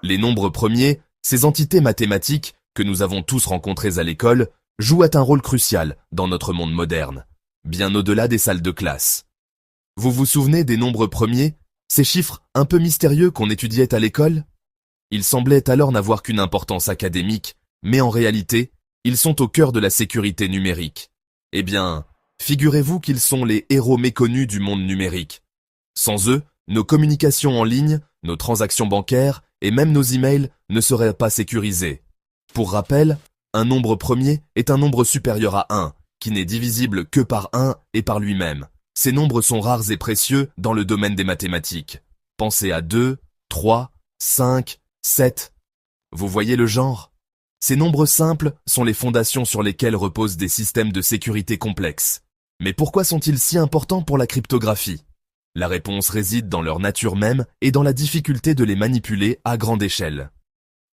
Les nombres premiers, ces entités mathématiques que nous avons tous rencontrées à l'école, jouent un rôle crucial dans notre monde moderne, bien au-delà des salles de classe. Vous vous souvenez des nombres premiers, ces chiffres un peu mystérieux qu'on étudiait à l'école? Ils semblaient alors n'avoir qu'une importance académique, mais en réalité, ils sont au cœur de la sécurité numérique. Eh bien, figurez-vous qu'ils sont les héros méconnus du monde numérique. Sans eux, nos communications en ligne, nos transactions bancaires et même nos emails ne seraient pas sécurisés. Pour rappel, un nombre premier est un nombre supérieur à 1, qui n'est divisible que par 1 et par lui-même. Ces nombres sont rares et précieux dans le domaine des mathématiques. Pensez à 2, 3, 5, 7. Vous voyez le genre? Ces nombres simples sont les fondations sur lesquelles reposent des systèmes de sécurité complexes. Mais pourquoi sont-ils si importants pour la cryptographie? La réponse réside dans leur nature même et dans la difficulté de les manipuler à grande échelle.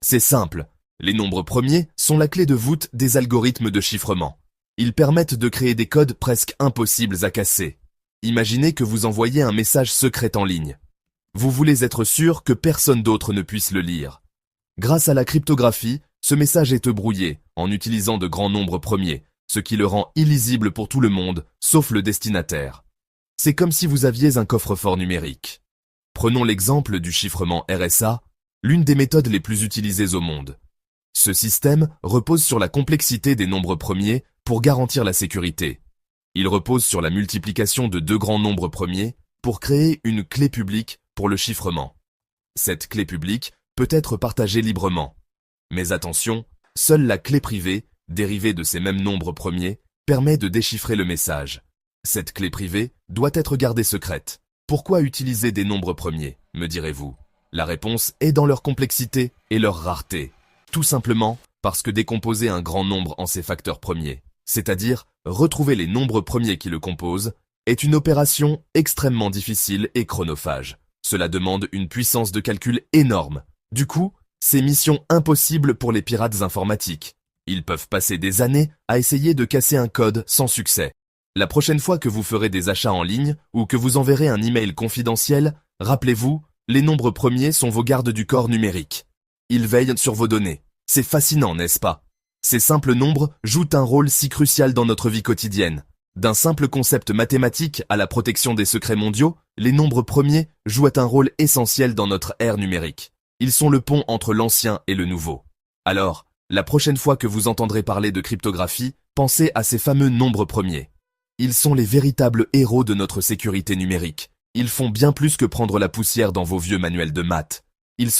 C'est simple, les nombres premiers sont la clé de voûte des algorithmes de chiffrement. Ils permettent de créer des codes presque impossibles à casser. Imaginez que vous envoyez un message secret en ligne. Vous voulez être sûr que personne d'autre ne puisse le lire. Grâce à la cryptographie, ce message est brouillé en utilisant de grands nombres premiers, ce qui le rend illisible pour tout le monde, sauf le destinataire. C'est comme si vous aviez un coffre-fort numérique. Prenons l'exemple du chiffrement RSA, l'une des méthodes les plus utilisées au monde. Ce système repose sur la complexité des nombres premiers pour garantir la sécurité. Il repose sur la multiplication de deux grands nombres premiers pour créer une clé publique pour le chiffrement. Cette clé publique peut être partagée librement. Mais attention, seule la clé privée, dérivée de ces mêmes nombres premiers, permet de déchiffrer le message. Cette clé privée doit être gardée secrète. Pourquoi utiliser des nombres premiers, me direz-vous? La réponse est dans leur complexité et leur rareté. Tout simplement parce que décomposer un grand nombre en ses facteurs premiers, c'est-à-dire retrouver les nombres premiers qui le composent, est une opération extrêmement difficile et chronophage. Cela demande une puissance de calcul énorme. Du coup, c'est mission impossible pour les pirates informatiques. Ils peuvent passer des années à essayer de casser un code sans succès. La prochaine fois que vous ferez des achats en ligne ou que vous enverrez un email confidentiel, rappelez-vous, les nombres premiers sont vos gardes du corps numérique. Ils veillent sur vos données. C'est fascinant, n'est-ce pas? Ces simples nombres jouent un rôle si crucial dans notre vie quotidienne. D'un simple concept mathématique à la protection des secrets mondiaux, les nombres premiers jouent un rôle essentiel dans notre ère numérique. Ils sont le pont entre l'ancien et le nouveau. Alors, la prochaine fois que vous entendrez parler de cryptographie, pensez à ces fameux nombres premiers. Ils sont les véritables héros de notre sécurité numérique. Ils font bien plus que prendre la poussière dans vos vieux manuels de maths. Ils sont